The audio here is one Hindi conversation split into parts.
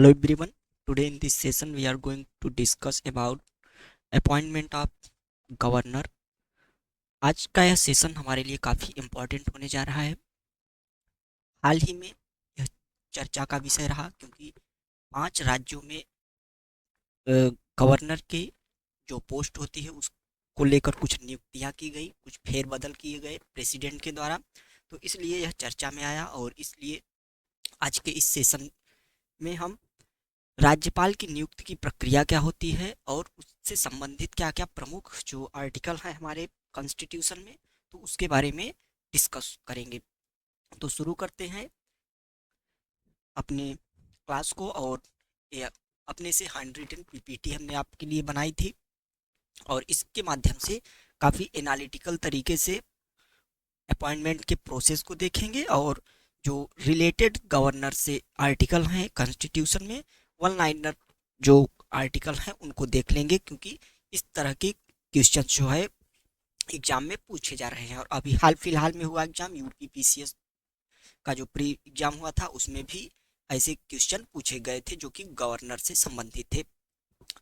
Hello everyone. Today in this session we are going to discuss about appointment of governor. आज का यह सेशन हमारे लिए काफ़ी इम्पोर्टेंट होने जा रहा है। हाल ही में यह चर्चा का विषय रहा क्योंकि 5 राज्यों में गवर्नर की जो पोस्ट होती है उसको लेकर कुछ नियुक्तियां की गई, कुछ फेरबदल किए गए प्रेसिडेंट के द्वारा। तो इसलिए यह चर्चा में आया और इसलिए आज के इस सेशन में हम राज्यपाल की नियुक्ति की प्रक्रिया क्या होती है और उससे संबंधित क्या क्या प्रमुख जो आर्टिकल है हमारे कॉन्स्टिट्यूशन में, तो उसके बारे में डिस्कस करेंगे। तो शुरू करते हैं अपने क्लास को। और ये अपने से हैंड रिटन पीपीटी हमने आपके लिए बनाई थी और इसके माध्यम से काफ़ी एनालिटिकल तरीके से अपॉइंटमेंट के प्रोसेस को देखेंगे और जो रिलेटेड गवर्नर से आर्टिकल हैं कॉन्स्टिट्यूशन में, वन लाइनर जो आर्टिकल हैं उनको देख लेंगे क्योंकि इस तरह के क्वेश्चन जो है एग्जाम में पूछे जा रहे हैं। और अभी हाल फिलहाल में हुआ एग्जाम यूपीपीसीएस का जो प्री एग्जाम हुआ था उसमें भी ऐसे क्वेश्चन पूछे गए थे जो कि गवर्नर से संबंधित थे,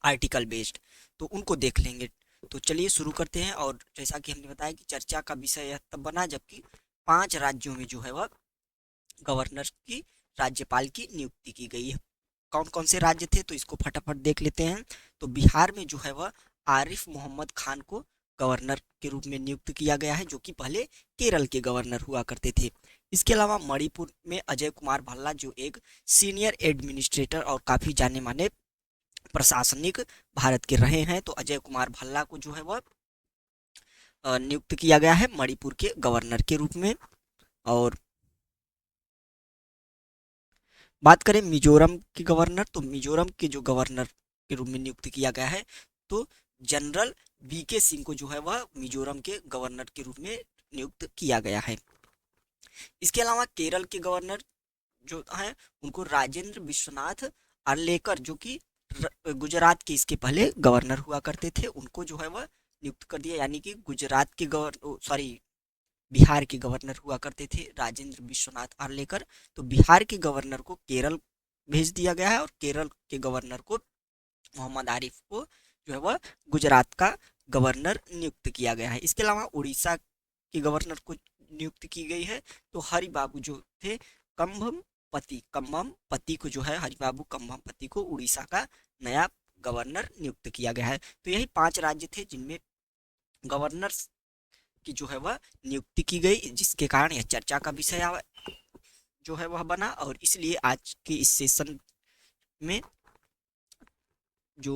आर्टिकल बेस्ड। तो उनको देख लेंगे। तो चलिए शुरू करते हैं। और जैसा कि हमने बताया कि चर्चा का विषय यह तब बना जबकि 5 राज्यों में जो है वह गवर्नर की राज्यपाल की नियुक्ति की गई है। कौन कौन से राज्य थे तो इसको फटाफट देख लेते हैं। तो बिहार में जो है वह आरिफ मोहम्मद खान को गवर्नर के रूप में नियुक्त किया गया है, जो कि पहले केरल के गवर्नर हुआ करते थे। इसके अलावा मणिपुर में अजय कुमार भल्ला जो एक सीनियर एडमिनिस्ट्रेटर और काफ़ी जाने माने प्रशासनिक भारत के रहे हैं, तो अजय कुमार भल्ला को जो है वह नियुक्त किया गया है मणिपुर के गवर्नर के रूप में। और बात करें मिजोरम के गवर्नर, तो मिजोरम के जो गवर्नर के रूप में नियुक्त किया गया है तो जनरल वीके सिंह को जो है वह मिजोरम के गवर्नर के रूप में नियुक्त किया गया है। इसके अलावा केरल के गवर्नर जो हैं उनको राजेंद्र विश्वनाथ अर्लेकर, जो कि गुजरात के इसके पहले गवर्नर हुआ करते थे, उनको जो है वह नियुक्त कर दिया। यानी कि गुजरात के बिहार के गवर्नर हुआ करते थे राजेंद्र विश्वनाथ आर्लेकर, तो बिहार के गवर्नर को केरल भेज दिया गया है और केरल के गवर्नर को मोहम्मद आरिफ को जो है वह गुजरात का गवर्नर नियुक्त किया गया है। इसके अलावा उड़ीसा के गवर्नर को नियुक्त की गई है, तो हरिबाबू जो थे कम्भम पति को जो है हरिबाबू कम्भम पति को उड़ीसा का नया गवर्नर नियुक्त किया गया है। तो यही 5 राज्य थे जिनमें गवर्नर की जो है वह नियुक्ति की गई, जिसके कारण यह चर्चा का विषय जो है वह बना। और इसलिए आज के इस सेशन में जो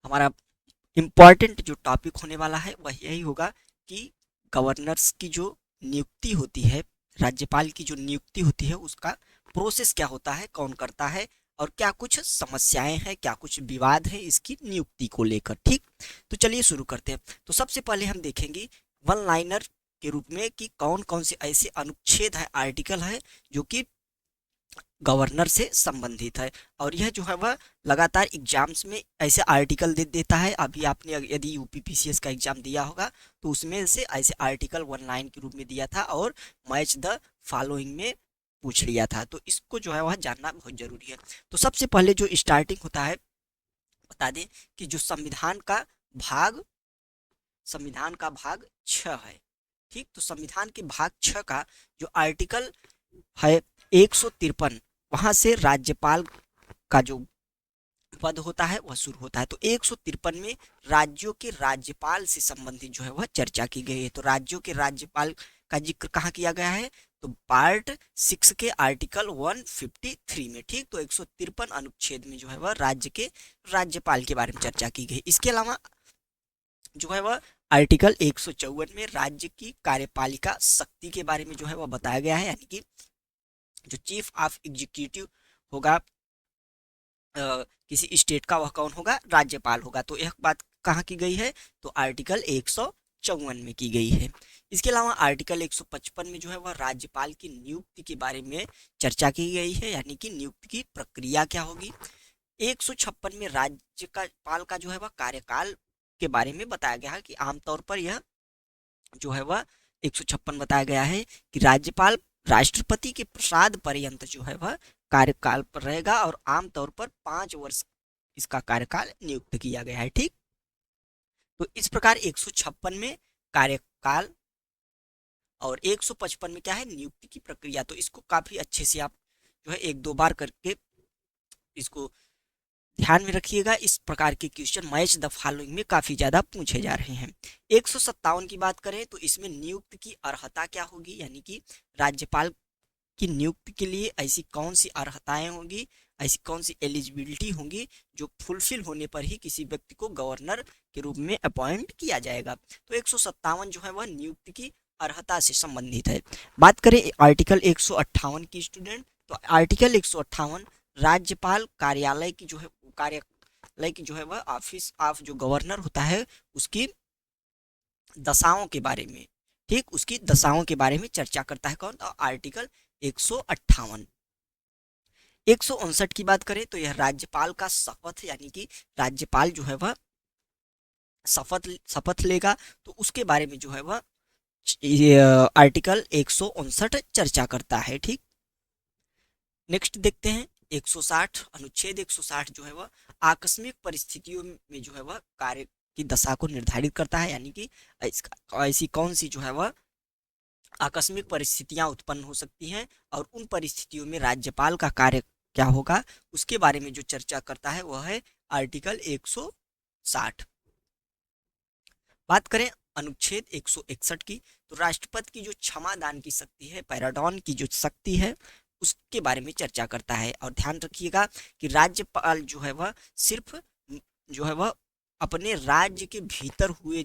हमारा इम्पॉर्टेंट जो टॉपिक होने वाला है वह यही होगा कि गवर्नर्स की जो नियुक्ति होती है, राज्यपाल की जो नियुक्ति होती है उसका प्रोसेस क्या होता है, कौन करता है और क्या कुछ समस्याएं हैं, क्या कुछ विवाद है इसकी नियुक्ति को लेकर। ठीक, तो चलिए शुरू करते हैं। तो सबसे पहले हम देखेंगे वन लाइनर के रूप में कि कौन कौन से ऐसे अनुच्छेद है, आर्टिकल है जो कि गवर्नर से संबंधित है। और यह जो है वह लगातार एग्जाम्स में ऐसे आर्टिकल दे देता है। अभी आपने यदि यूपीपीसीएस का एग्जाम दिया होगा तो उसमें से ऐसे आर्टिकल वन लाइन के रूप में दिया था और मैच द फॉलोइंग में पूछ लिया था। तो इसको जो है वह जानना बहुत जरूरी है। तो सबसे पहले जो स्टार्टिंग होता है बता दें कि जो संविधान का भाग 6 है। ठीक, तो संविधान के भाग 6 का जो आर्टिकल है 153, वहां से राज्यपाल का जो पद होता है वह शुरू होता है। तो 153 में राज्यों के राज्यपाल से संबंधित जो है वह चर्चा की गई है। तो राज्यों के राज्यपाल का जिक्र कहाँ किया गया है, तो पार्ट 6 के आर्टिकल 153 में। ठीक, तो 153 अनुच्छेद में जो है वह राज्य के राज्यपाल के बारे में चर्चा की गई। इसके अलावा जो है वह आर्टिकल 154 में राज्य की कार्यपालिका शक्ति के बारे में जो है वह बताया गया है। यानी कि जो चीफ ऑफ एग्जीक्यूटिव होगा किसी स्टेट का, वह कौन होगा, राज्यपाल होगा। तो यह बात कहाँ की गई है, तो आर्टिकल 154 में की गई है। इसके अलावा आर्टिकल 155 में जो है वह राज्यपाल की नियुक्ति के बारे में चर्चा की गई है, यानी कि नियुक्ति की प्रक्रिया क्या होगी। 156 में राज्यपाल का जो है वह कार्यकाल के बारे में बताया गया है कि आमतौर पर यह जो है वह 156 बताया गया है कि राज्यपाल राष्ट्रपति के प्रसाद पर्यंत जो है वह कार्यकाल पर रहेगा और आमतौर पर 5 वर्ष इसका कार्यकाल नियुक्त किया गया है। ठीक, तो इस प्रकार 156 में कार्यकाल और 155 में क्या है, नियुक्ति की प्रक्रिया। तो इसको काफी अच्छे से आप जो है एक दो बार करके इसको ध्यान में रखिएगा। इस प्रकार के क्वेश्चन मैच द फॉलोइंग में काफी ज्यादा पूछे जा रहे हैं। 157 की बात करें तो इसमें नियुक्त की अर्हता क्या होगी, यानी कि राज्यपाल की नियुक्ति के लिए ऐसी कौन सी अर्हताएं होंगी, ऐसी कौन सी एलिजिबिलिटी होंगी जो फुलफिल होने पर ही किसी व्यक्ति को गवर्नर के रूप में अपॉइंट किया जाएगा। तो 157 जो है वह नियुक्ति की अर्हता से संबंधित है। बात करें आर्टिकल 158 की स्टूडेंट, तो आर्टिकल 158 राज्यपाल कार्यालय की जो है कार्यालय की जो है वह ऑफिस ऑफ जो गवर्नर होता है उसकी दशाओं के बारे में, ठीक, उसकी दशाओं के बारे में चर्चा करता है। कौन, तो आर्टिकल 158। 159 की बात करें तो यह राज्यपाल का शपथ, यानी कि राज्यपाल जो है वह शपथ लेगा, तो उसके बारे में जो है वह आर्टिकल 159 चर्चा करता है। ठीक, नेक्स्ट देखते हैं 160। अनुच्छेद 160 जो है वह आकस्मिक परिस्थितियों में जो है वह कार्य की दशा को निर्धारित करता है, यानी कि ऐसी कौन सी जो है वह आकस्मिक परिस्थितियां उत्पन्न हो सकती हैं और उन परिस्थितियों में राज्यपाल का कार्य क्या होगा उसके बारे में जो चर्चा करता है वह है आर्टिकल 160। बात करें अनुच्छेद 161 की, तो राष्ट्रपति की जो क्षमा दान की शक्ति है, पैराडॉन की जो शक्ति है, उसके बारे में चर्चा करता है। और ध्यान रखिएगा कि राज्यपाल जो है वह सिर्फ जो है वह अपने राज्य के भीतर हुए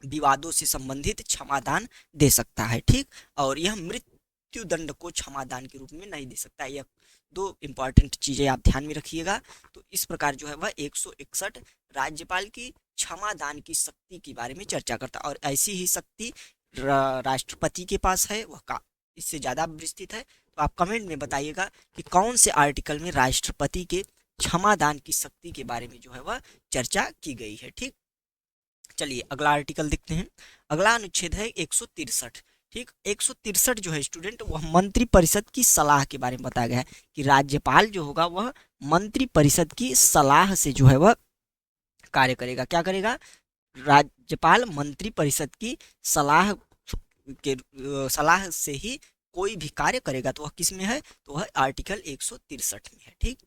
विवादों से संबंधित क्षमादान दे सकता है। ठीक, और यह मृत्यु दंड को क्षमादान के रूप में नहीं दे सकता। यह दो इंपॉर्टेंट चीजें आप ध्यान में रखिएगा। तो इस प्रकार जो है वह 161 राज्यपाल की क्षमादान की शक्ति के बारे में चर्चा करता है, और ऐसी ही शक्ति राष्ट्रपति के पास है, वह का इससे ज्यादा विस्तृत है। तो आप कमेंट में बताइएगा कि कौन से आर्टिकल में राष्ट्रपति के क्षमादान की शक्ति के बारे में जो है वह चर्चा की गई है। ठीक, चलिए अगला आर्टिकल देखते हैं। अगला अनुच्छेद है 163। ठीक, 163 जो है स्टूडेंट वह मंत्री परिषद की सलाह के बारे में बताया गया है कि राज्यपाल जो होगा वह मंत्री परिषद की सलाह से जो है वह कार्य करेगा। क्या करेगा, राज्यपाल मंत्री परिषद की सलाह से ही कोई भी कार्य करेगा। तो वह किस में है, तो वह आर्टिकल 163 में है। ठीक,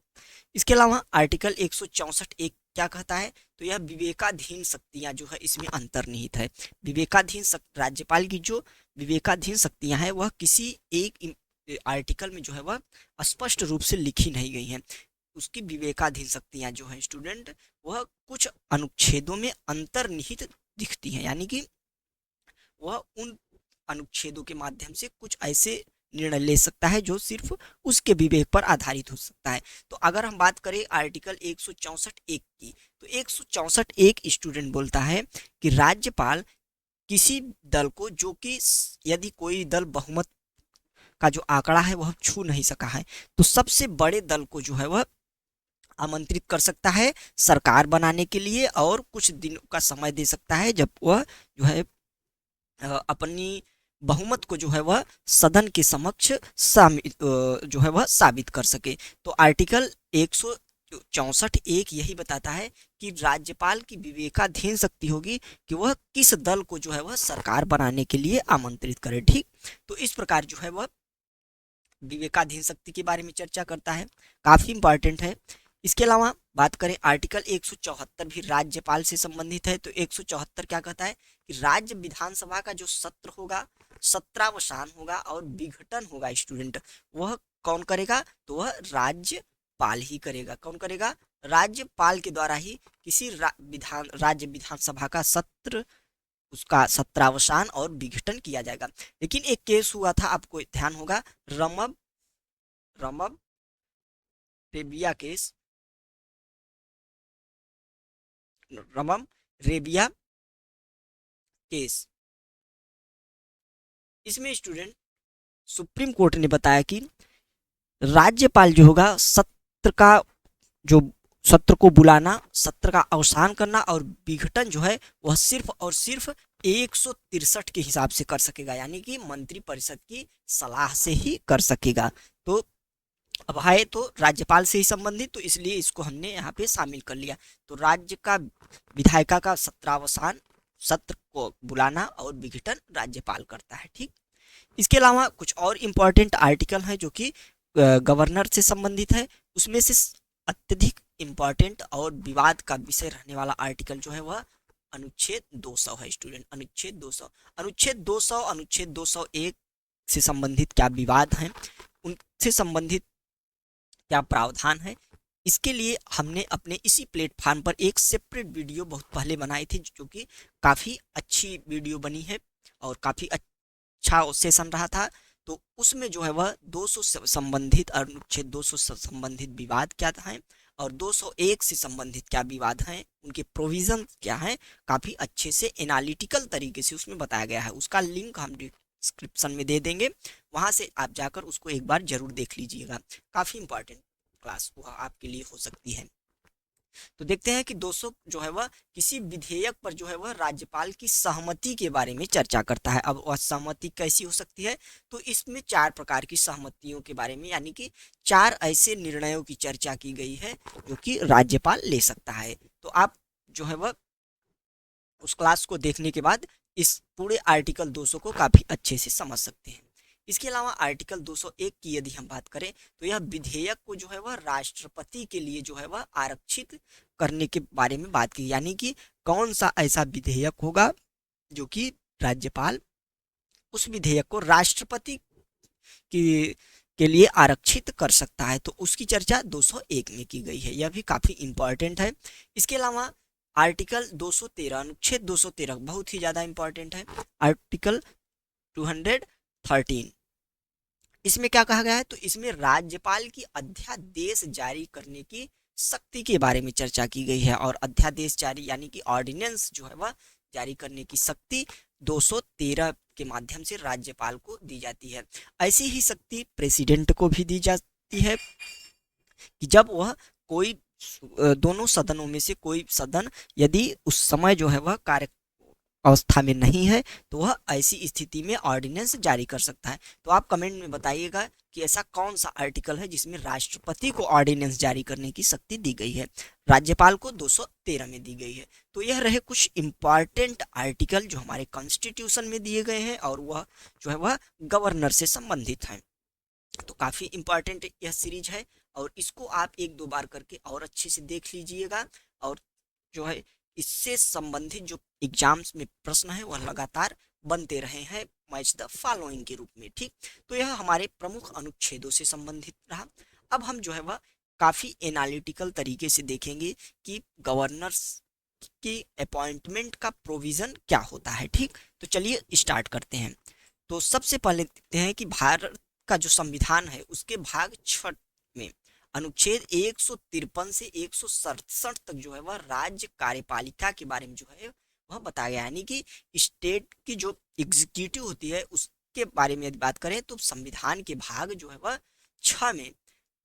इसके अलावा आर्टिकल 164 एक क्या कहता है, तो यह विवेकाधीन शक्तियां जो है इसमें अंतर्निहित है। विवेकाधीन राज्यपाल की जो विवेकाधीन शक्तियां हैं वह किसी एक आर्टिकल में जो है वह स्पष्ट रूप से लिखी नहीं गई हैं। उसकी विवेकाधीन शक्तियां जो है स्टूडेंट वह कुछ अनुच्छेदों में अंतर्निहित दिखती हैं, यानी कि वह उन अनुच्छेदों के माध्यम से कुछ ऐसे निर्णय ले सकता है जो सिर्फ उसके विवेक पर आधारित हो सकता है। तो अगर हम बात करें आर्टिकल 164 एक की, तो 164 एक स्टूडेंट बोलता है कि राज्यपाल किसी दल को, जो कि यदि कोई दल बहुमत का जो आंकड़ा है वह छू नहीं सका है, तो सबसे बड़े दल को जो है वह आमंत्रित कर सकता है सरकार बनाने के लिए, और कुछ दिनों का समय दे सकता है जब वह जो है अपनी बहुमत को जो है वह सदन के समक्ष जो है वह साबित कर सके। तो आर्टिकल 164 एक यही बताता है कि राज्यपाल की विवेकाधीन शक्ति होगी कि वह किस दल को जो है वह सरकार बनाने के लिए आमंत्रित करे। ठीक, तो इस प्रकार जो है वह विवेकाधीन शक्ति के बारे में चर्चा करता है, काफी इंपॉर्टेंट है। इसके अलावा बात करें आर्टिकल 174 भी राज्यपाल से संबंधित है। तो 174 क्या कहता है कि राज्य विधानसभा का जो सत्र होगा, सत्रावसान होगा और विघटन होगा स्टूडेंट, वह कौन करेगा, तो वह राज्यपाल ही करेगा। कौन करेगा, राज्यपाल के द्वारा ही किसी राज्य विधानसभा का सत्र, उसका सत्रावसान और विघटन किया जाएगा। लेकिन एक केस हुआ था, आपको ध्यान होगा, रमब रेबिया केस, रमम रेबिया केस। इसमें स्टूडेंट सुप्रीम कोर्ट ने बताया कि राज्यपाल जो होगा सत्र को बुलाना, सत्र का अवसान करना और विघटन जो है वह सिर्फ और सिर्फ 163 के हिसाब से कर सकेगा, यानी कि मंत्री परिषद की सलाह से ही कर सकेगा। तो अब है तो राज्यपाल से ही संबंधित, तो इसलिए इसको हमने यहाँ पे शामिल कर लिया। तो राज्य का विधायिका का सत्रावसान सत्र को बुलाना और विघटन राज्यपाल करता है। ठीक, इसके अलावा कुछ और इम्पोर्टेंट आर्टिकल हैं जो कि गवर्नर से संबंधित है। उसमें से अत्यधिक इम्पोर्टेंट और विवाद का विषय रहने वाला आर्टिकल जो है वह अनुच्छेद 200 है स्टूडेंट। अनुच्छेद 200, अनुच्छेद 200, अनुच्छेद 201 से संबंधित क्या विवाद हैं, उनसे संबंधित क्या प्रावधान है, इसके लिए हमने अपने इसी प्लेटफॉर्म पर एक सेपरेट वीडियो बहुत पहले बनाई थी, जो कि काफ़ी अच्छी वीडियो बनी है और काफ़ी अच्छा सेशन रहा था। तो उसमें जो है वह 200 से संबंधित, अनुच्छेद 200 से संबंधित विवाद क्या है और 201 से संबंधित क्या विवाद हैं, उनके प्रोविजन क्या हैं, काफ़ी अच्छे से एनालिटिकल तरीके से उसमें बताया गया है। उसका लिंक हम डिस्क्रिप्शन में दे देंगे, वहाँ से आप जाकर उसको एक बार जरूर देख लीजिएगा। काफ़ी इंपॉर्टेंट क्लास वह आपके लिए हो सकती है। तो देखते हैं कि 200 जो है वह किसी विधेयक पर जो है वह राज्यपाल की सहमति के बारे में चर्चा करता है। अब वह सहमति कैसी हो सकती है, तो इसमें 4 प्रकार की सहमतियों के बारे में, यानी कि 4 ऐसे निर्णयों की चर्चा की गई है जो कि राज्यपाल ले सकता है। तो आप जो है वह उस क्लास को देखने के बाद इस पूरे आर्टिकल 200 को काफ़ी अच्छे से समझ सकते हैं। इसके अलावा आर्टिकल 201 की यदि हम बात करें तो यह विधेयक को जो है वह राष्ट्रपति के लिए जो है वह आरक्षित करने के बारे में बात की, यानी कि कौन सा ऐसा विधेयक होगा जो कि राज्यपाल उस विधेयक को राष्ट्रपति की के लिए आरक्षित कर सकता है। तो उसकी चर्चा 201 में की गई है, यह भी काफ़ी इंपॉर्टेंट है। इसके अलावा आर्टिकल 213, अनुच्छेद 213 बहुत ही ज़्यादा इंपॉर्टेंट है। आर्टिकल 213, इसमें क्या कहा गया है, तो इसमें राज्यपाल की अध्यादेश जारी करने की शक्ति के बारे में चर्चा की गई है। और अध्यादेश जारी यानी कि ऑर्डिनेंस जो है वह जारी करने की शक्ति 213 के माध्यम से राज्यपाल को दी जाती है। ऐसी ही शक्ति प्रेसिडेंट को भी दी जाती है कि जब वह कोई दोनों सदनों में से कोई सदन यदि उस समय जो है वह कार्य अवस्था में नहीं है तो वह ऐसी स्थिति में ऑर्डिनेंस जारी कर सकता है। तो आप कमेंट में बताइएगा कि ऐसा कौन सा आर्टिकल है जिसमें राष्ट्रपति को ऑर्डिनेंस जारी करने की शक्ति दी गई है, राज्यपाल को 213 में दी गई है। तो यह रहे कुछ इंपॉर्टेंट आर्टिकल जो हमारे कॉन्स्टिट्यूशन में दिए गए हैं और वह जो है वह गवर्नर से संबंधित है। तो काफ़ी इंपॉर्टेंट यह सीरीज है और इसको आप 1-2 बार करके और अच्छे से देख लीजिएगा। और जो है इससे संबंधित जो एग्जाम्स में प्रश्न है वह लगातार बनते रहे हैं मैच द फॉलोइंग के रूप में। ठीक, तो यह हमारे प्रमुख अनुच्छेदों से संबंधित रहा। अब हम जो है वह काफ़ी एनालिटिकल तरीके से देखेंगे कि गवर्नर्स की अपॉइंटमेंट का प्रोविज़न क्या होता है। ठीक, तो चलिए स्टार्ट करते हैं। तो सबसे पहले देखते हैं कि भारत का जो संविधान है उसके भाग 6 में अनुच्छेद 153 से 167 तक जो है वह राज्य कार्यपालिका के बारे में जो है वह बताया गया, यानी कि स्टेट की जो एग्जीक्यूटिव होती है उसके बारे में यदि बात करें तो संविधान के भाग जो है वह 6 में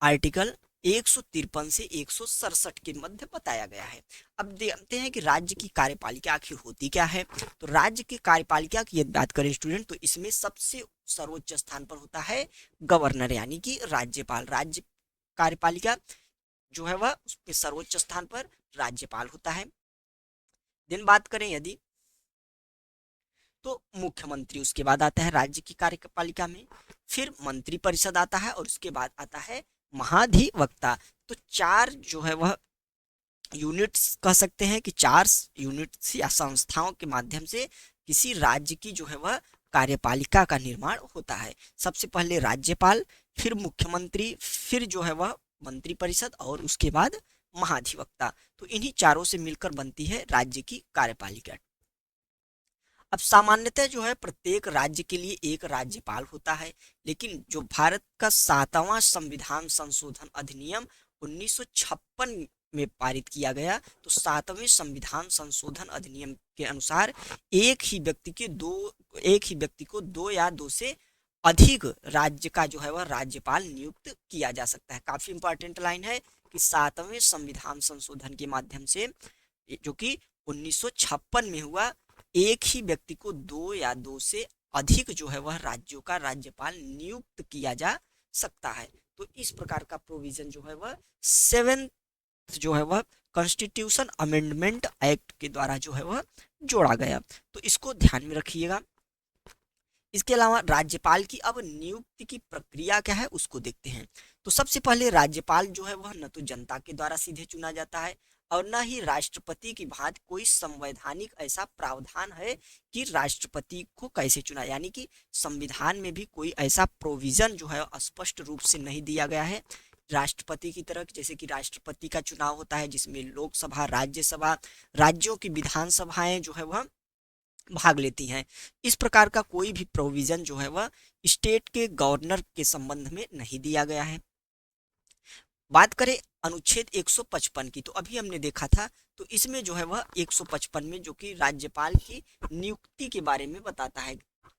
आर्टिकल 153 से 167 के मध्य बताया गया है। अब देखते हैं कि राज्य की कार्यपालिका आखिर होती क्या है। तो राज्य की कार्यपालिका की यदि बात करें स्टूडेंट तो इसमें सबसे सर्वोच्च स्थान पर होता है गवर्नर यानी कि राज्यपाल। राज्य कार्यपालिका जो है वह उसके सर्वोच्च स्थान पर राज्यपाल होता है। दिन बात करें यदि तो मुख्यमंत्री उसके बाद आता है राज्य की कार्यपालिका में, फिर मंत्री परिषद आता है और उसके बाद आता है महाधिवक्ता। तो 4 जो है वह यूनिट्स कह सकते हैं कि 4 यूनिट्स या संस्थाओं के माध्यम से किसी राज्य की जो है वह कार्यपालिका का निर्माण होता है। सबसे पहले राज्यपाल, फिर मुख्यमंत्री, फिर जो है वह मंत्री परिषद और उसके बाद महाधिवक्ता। तो इन्हीं चारों से मिलकर बनती है राज्य की कार्यपालिका। अब सामान्यतः जो है प्रत्येक राज्य के लिए एक राज्यपाल होता है, लेकिन जो भारत का 7वां संविधान संशोधन अधिनियम 1956 में पारित किया गया, तो 7वें संविधान संशोधन अधिनियम के अनुसार एक ही व्यक्ति को 2 या 2 से अधिक राज्य का जो है वह राज्यपाल नियुक्त किया जा सकता है। काफी इंपॉर्टेंट लाइन है कि 7वें संविधान संशोधन के माध्यम से जो कि 1956 में हुआ, एक ही व्यक्ति को 2 या 2 से अधिक जो है वह राज्यों का राज्यपाल नियुक्त किया जा सकता है। तो इस प्रकार का प्रोविजन जो है वह 7th जो है वह कॉन्स्टिट्यूशन अमेंडमेंट एक्ट के द्वारा जो है वह जोड़ा गया। तो इसको ध्यान में रखिएगा। इसके अलावा राज्यपाल की अब नियुक्ति की प्रक्रिया क्या है उसको देखते हैं। तो सबसे पहले राज्यपाल जो है वह न तो जनता के द्वारा सीधे चुना जाता है और न ही राष्ट्रपति की भांति कोई संवैधानिक ऐसा प्रावधान है कि राष्ट्रपति को कैसे चुना, यानी कि संविधान में भी कोई ऐसा प्रोविजन जो है स्पष्ट रूप से नहीं दिया गया है राष्ट्रपति की तरह। जैसे कि राष्ट्रपति का चुनाव होता है जिसमें लोकसभा, राज्यसभा, राज्यों की विधानसभाएं जो है वह भाग लेती हैं, इस प्रकार का कोई भी प्रोविजन जो है वह स्टेट के गवर्नर के संबंध में नहीं दिया गया है। बात करें अनुच्छेद 155 की, तो अभी हमने देखा था, तो इसमें जो है वह 155 में जो कि राज्यपाल की नियुक्ति के बारे में बताता है,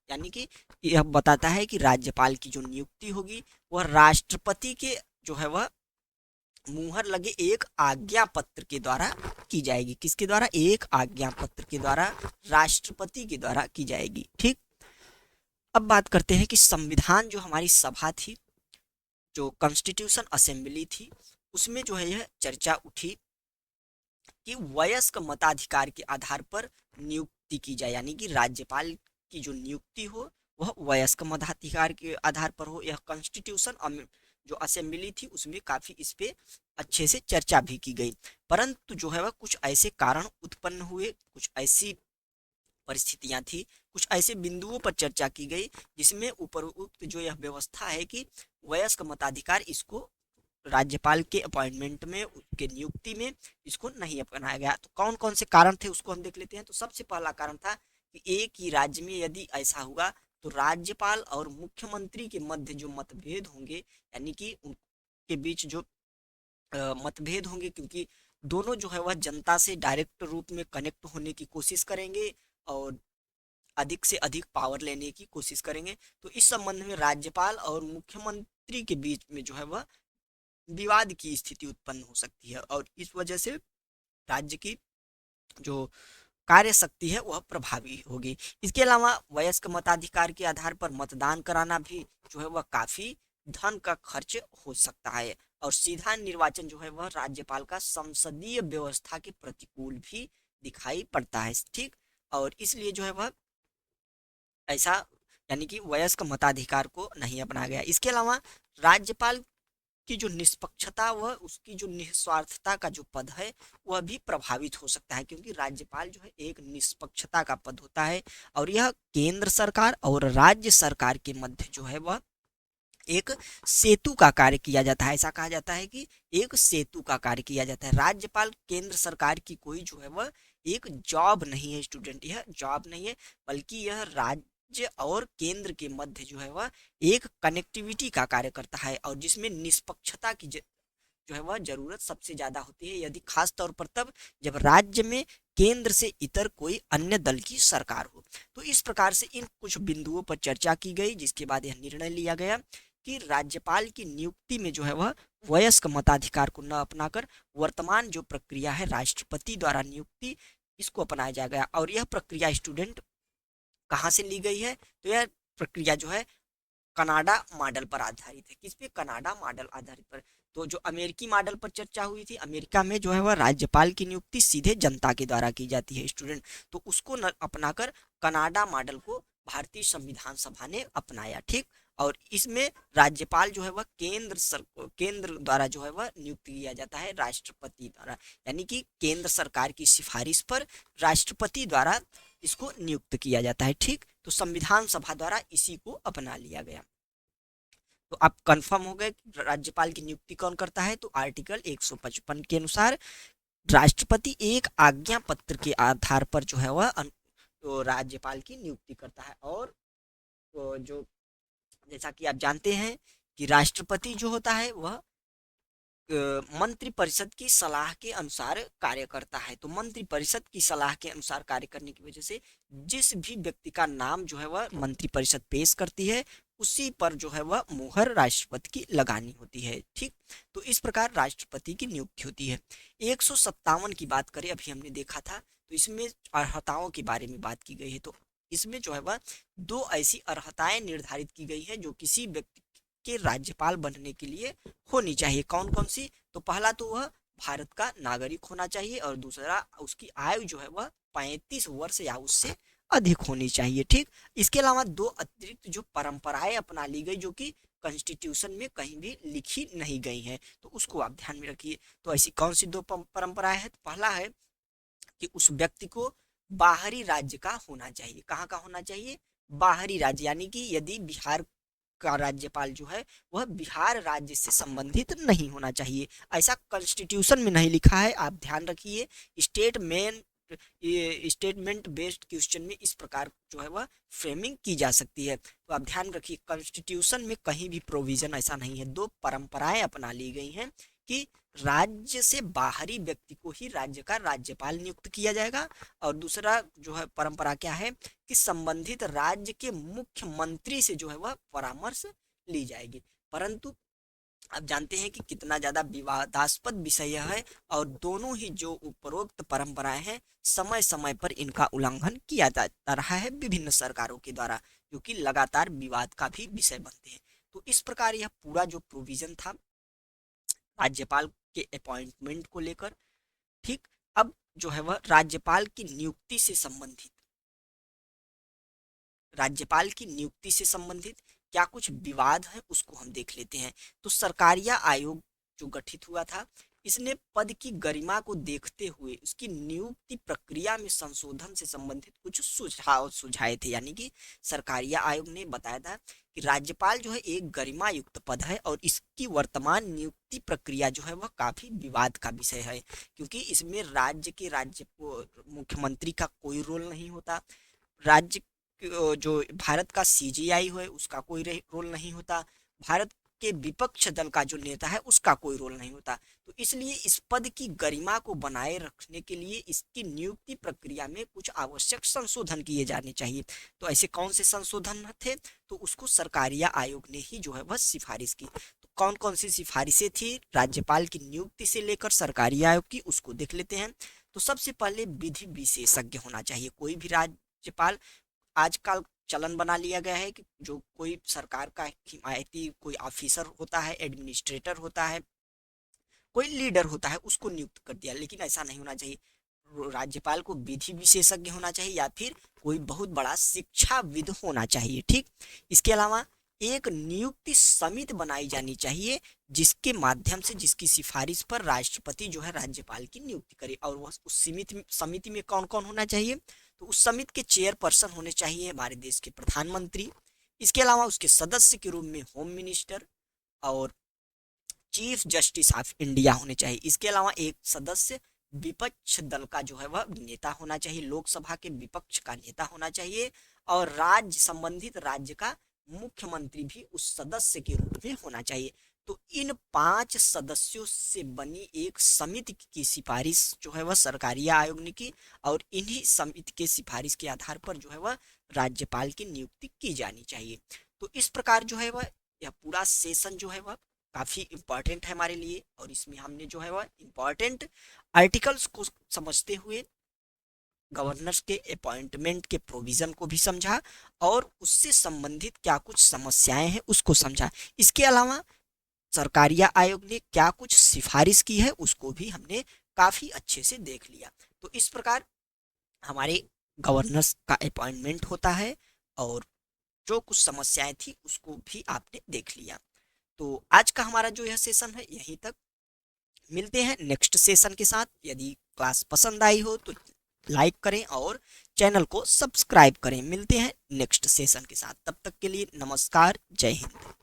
यानी कि यह बताता है कि राज्यपाल की जो नियुक्ति होगी वह राष्ट्रपति के जो है वह मुहर लगे एक आज्ञा पत्र के द्वारा की जाएगी। किसके द्वारा? एक आज्ञा पत्र के द्वारा, राष्ट्रपति के द्वारा की जाएगी। ठीक, अब बात करते हैं कि संविधान जो हमारी सभा थी, जो कॉन्स्टिट्यूशन असेंबली थी, उसमें जो है यह चर्चा उठी कि वयस्क मताधिकार के आधार पर नियुक्ति की जाए, यानी कि राज्यपाल की जो नियुक्ति हो वह वयस्क मताधिकार के आधार पर हो। यह कॉन्स्टिट्यूशन जो असेंबली थी उसमें काफी इस पे अच्छे से चर्चा भी की गई, परंतु जो है वह कुछ ऐसे कारण उत्पन्न हुए, कुछ ऐसी परिस्थितियां थी, कुछ ऐसे बिंदुओं पर चर्चा की गई जिसमें उपरोक्त जो यह व्यवस्था है कि वयस्क मताधिकार, इसको राज्यपाल के अपॉइंटमेंट में, उसके नियुक्ति में इसको नहीं अपनाया गया। तो कौन कौन से कारण थे उसको हम देख लेते हैं। तो सबसे पहला कारण था कि एक ही राज्य में यदि ऐसा हुआ तो राज्यपाल और मुख्यमंत्री के मध्य जो मतभेद होंगे, यानी कि उनके बीच जो मतभेद होंगे, क्योंकि दोनों जो है वह जनता से डायरेक्ट रूप में कनेक्ट होने की कोशिश करेंगे और अधिक से अधिक पावर लेने की कोशिश करेंगे। तो इस संबंध में राज्यपाल और मुख्यमंत्री के बीच में जो है वह विवाद की स्थिति उत्पन्न हो सकती है और इस वजह से राज्य की जो कार्य शक्ति है वह प्रभावी होगी। इसके अलावा वयस्क मताधिकार के आधार पर मतदान कराना भी जो है वह काफी धन का खर्च हो सकता है और सीधा निर्वाचन जो है वह राज्यपाल का संसदीय व्यवस्था के प्रतिकूल भी दिखाई पड़ता है। ठीक, और इसलिए जो है वह ऐसा, यानी कि वयस्क मताधिकार को नहीं अपनाया गया। इसके अलावा राज्यपाल की जो निष्पक्षता व उसकी जो निस्वार्थता का जो पद है वह भी प्रभावित हो सकता है, क्योंकि राज्यपाल जो है एक निष्पक्षता का पद होता है और यह केंद्र सरकार और राज्य सरकार के मध्य जो है वह एक सेतु का कार्य किया जाता है। ऐसा कहा जाता है कि एक सेतु का कार्य किया जाता है। राज्यपाल केंद्र सरकार की कोई जो है वह एक जॉब नहीं है स्टूडेंट, यह जॉब नहीं है, बल्कि यह राज्य और केंद्र के मध्य जो है वह एक कनेक्टिविटी का कार्य करता है और जिसमें निष्पक्षता की जो है वह जरूरत सबसे ज्यादा होती है, यदि खास तौर पर तब जब राज्य में केंद्र से इतर कोई अन्य दल की सरकार हो। तो इस प्रकार से इन कुछ बिंदुओं पर चर्चा की गई, जिसके बाद यह निर्णय लिया गया कि राज्यपाल की नियुक्ति में जो है वह वयस्क मताधिकार को न अपनाकर वर्तमान जो प्रक्रिया है राष्ट्रपति द्वारा नियुक्ति, इसको अपनाया जाएगा। और यह प्रक्रिया स्टूडेंट कहाँ से ली गई है? तो यह प्रक्रिया जो है कनाडा मॉडल पर आधारित है। किस पे? कनाडा मॉडल आधारित पर। तो जो अमेरिकी मॉडल पर चर्चा हुई थी, अमेरिका में जो है वह राज्यपाल की नियुक्ति सीधे जनता के द्वारा की जाती है स्टूडेंट, तो उसको न अपनाकर कनाडा मॉडल को भारतीय संविधान सभा ने अपनाया। ठीक, और इसमें राज्यपाल जो है वह केंद्र द्वारा जो है वह नियुक्त किया जाता है राष्ट्रपति द्वारा, यानी कि केंद्र सरकार की सिफारिश पर राष्ट्रपति द्वारा इसको नियुक्त किया जाता है। ठीक, तो संविधान सभा द्वारा इसी को अपना लिया गया। तो आप कंफर्म हो गए राज्यपाल की नियुक्ति कौन करता है? तो आर्टिकल 155 के अनुसार राष्ट्रपति एक आज्ञा पत्र के आधार पर जो है वह तो राज्यपाल की नियुक्ति करता है। और तो जो जैसा कि आप जानते हैं कि राष्ट्रपति जो होता है वह मंत्रिपरिषद की सलाह के अनुसार कार्य करता है। तो मंत्रिपरिषद की सलाह के अनुसार कार्य करने की वजह से जिस भी व्यक्ति का नाम जो है वह मंत्रिपरिषद पेश करती है उसी पर जो है वह मुहर राष्ट्रपति की लगानी होती है। ठीक, तो इस प्रकार राष्ट्रपति की नियुक्ति होती है। 157 की बात करें, अभी हमने देखा था, तो इसमें अर्हताओं के बारे में बात की गई है। तो इसमें जो है वह 2 ऐसी अर्हताएं निर्धारित की गई है जो किसी व्यक्ति के राज्यपाल बनने के लिए होनी चाहिए। कौन कौन सी? तो पहला तो वह भारत का नागरिक होना चाहिए और दूसरा उसकी आयु जो है वह 35 वर्ष या उससे अधिक होनी चाहिए। ठीक, इसके अलावा दो अतिरिक्त जो परंपराएं अपना ली गई जो कि कॉन्स्टिट्यूशन में कहीं भी लिखी नहीं गई हैं, तो उसको आप ध्यान में रखिए। तो ऐसी कौन सी दो परंपराएं हैं? तो पहला है कि उस व्यक्ति को बाहरी राज्य का होना चाहिए। कहाँ का होना चाहिए? बाहरी राज्य, यानी कि यदि बिहार का राज्यपाल जो है वह बिहार राज्य से संबंधित नहीं होना चाहिए। ऐसा कॉन्स्टिट्यूशन में नहीं लिखा है, आप ध्यान रखिए। स्टेटमेंट बेस्ड क्वेश्चन में इस प्रकार जो है वह फ्रेमिंग की जा सकती है, तो आप ध्यान रखिए कॉन्स्टिट्यूशन में कहीं भी प्रोविजन ऐसा नहीं है। दो परंपराएं अपना ली गई हैं कि राज्य से बाहरी व्यक्ति को ही राज्य का राज्यपाल नियुक्त किया जाएगा, और दूसरा जो है परंपरा क्या है कि संबंधित राज्य के मुख्यमंत्री से जो है वह परामर्श ली जाएगी। परंतु आप जानते हैं कि कितना ज्यादा विवादास्पद विषय है, और दोनों ही जो उपरोक्त परंपराएं हैं समय समय पर इनका उल्लंघन किया जाता रहा है विभिन्न सरकारों के द्वारा, जो कि लगातार विवाद का भी विषय बनते हैं। तो इस प्रकार यह पूरा जो प्रोविजन था राज्यपाल के अपॉइंटमेंट को लेकर। ठीक, अब जो है वह राज्यपाल की नियुक्ति से संबंधित क्या कुछ विवाद है उसको हम देख लेते हैं। तो सरकारिया आयोग जो गठित हुआ था, इसने पद की गरिमा को देखते हुए उसकी नियुक्ति प्रक्रिया में संशोधन से संबंधित कुछ सुझाव सुझाए थे। यानी कि सरकारिया आयोग ने बताया था कि राज्यपाल जो है एक गरिमा युक्त पद है और इसकी वर्तमान नियुक्ति प्रक्रिया जो है वह काफी विवाद का विषय है, क्योंकि इसमें राज्य मुख्यमंत्री का कोई रोल नहीं होता, राज्य जो भारत का सीजीआई है उसका कोई रोल नहीं होता, भारत के विपक्ष दल का जो नेता है उसका कोई रोल नहीं होता। तो इसलिए इस पद की गरिमा को बनाए रखने के लिए इसकी नियुक्ति प्रक्रिया में कुछ आवश्यक संशोधन किए जाने चाहिए। तो ऐसे कौन से संशोधन थे? तो उसको सरकारिया आयोग ने ही जो है वह सिफारिश की। तो कौन कौन सी सिफारिशें थी राज्यपाल की नियुक्ति से लेकर सरकारिया आयोग की, उसको देख लेते हैं। तो सबसे पहले विधि विशेषज्ञ होना चाहिए। कोई भी राज्यपाल, आजकल चलन बना लिया गया है कि जो कोई सरकार का हिमायती कोई ऑफिसर होता है, एडमिनिस्ट्रेटर होता है, कोई लीडर होता है, उसको नियुक्त कर दिया, लेकिन ऐसा नहीं होना चाहिए। राज्यपाल को विधि विशेषज्ञ होना चाहिए या फिर कोई बहुत बड़ा शिक्षाविद होना चाहिए। ठीक, इसके अलावा एक नियुक्ति समिति बनाई जानी चाहिए जिसके माध्यम से, जिसकी सिफारिश पर राष्ट्रपति जो है राज्यपाल की नियुक्ति करे। और वह उस समिति में कौन कौन होना चाहिए? तो उस समिति के चेयरपर्सन होने चाहिए हमारे देश के प्रधानमंत्री। इसके अलावा उसके सदस्य के रूप में होम मिनिस्टर और चीफ जस्टिस ऑफ इंडिया होने चाहिए। इसके अलावा एक सदस्य विपक्ष दल का जो है वह नेता होना चाहिए, लोकसभा के विपक्ष का नेता होना चाहिए, और संबंधित राज्य का मुख्यमंत्री भी उस सदस्य के रूप में होना चाहिए। तो इन 5 सदस्यों से बनी एक समिति की सिफारिश जो है वह सरकारिया आयोग ने की, और इन्हीं समिति के सिफारिश के आधार पर जो है वह राज्यपाल की नियुक्ति की जानी चाहिए। तो इस प्रकार जो है वह यह पूरा सेशन जो है वह काफी इंपॉर्टेंट है हमारे लिए, और इसमें हमने जो है वह इंपॉर्टेंट आर्टिकल्स को समझते हुए गवर्नर्स के अपॉइंटमेंट के प्रोविजन को भी समझा, और उससे संबंधित क्या कुछ समस्याएं हैं उसको समझा। इसके अलावा सरकारिया आयोग ने क्या कुछ सिफारिश की है उसको भी हमने काफी अच्छे से देख लिया। तो इस प्रकार हमारे गवर्नर्स का अपॉइंटमेंट होता है, और जो कुछ समस्याएं थी उसको भी आपने देख लिया। तो आज का हमारा जो यह सेशन है यहीं तक, मिलते हैं नेक्स्ट सेशन के साथ। यदि क्लास पसंद आई हो तो लाइक करें और चैनल को सब्सक्राइब करें। मिलते हैं नेक्स्ट सेशन के साथ, तब तक के लिए नमस्कार, जय हिंद।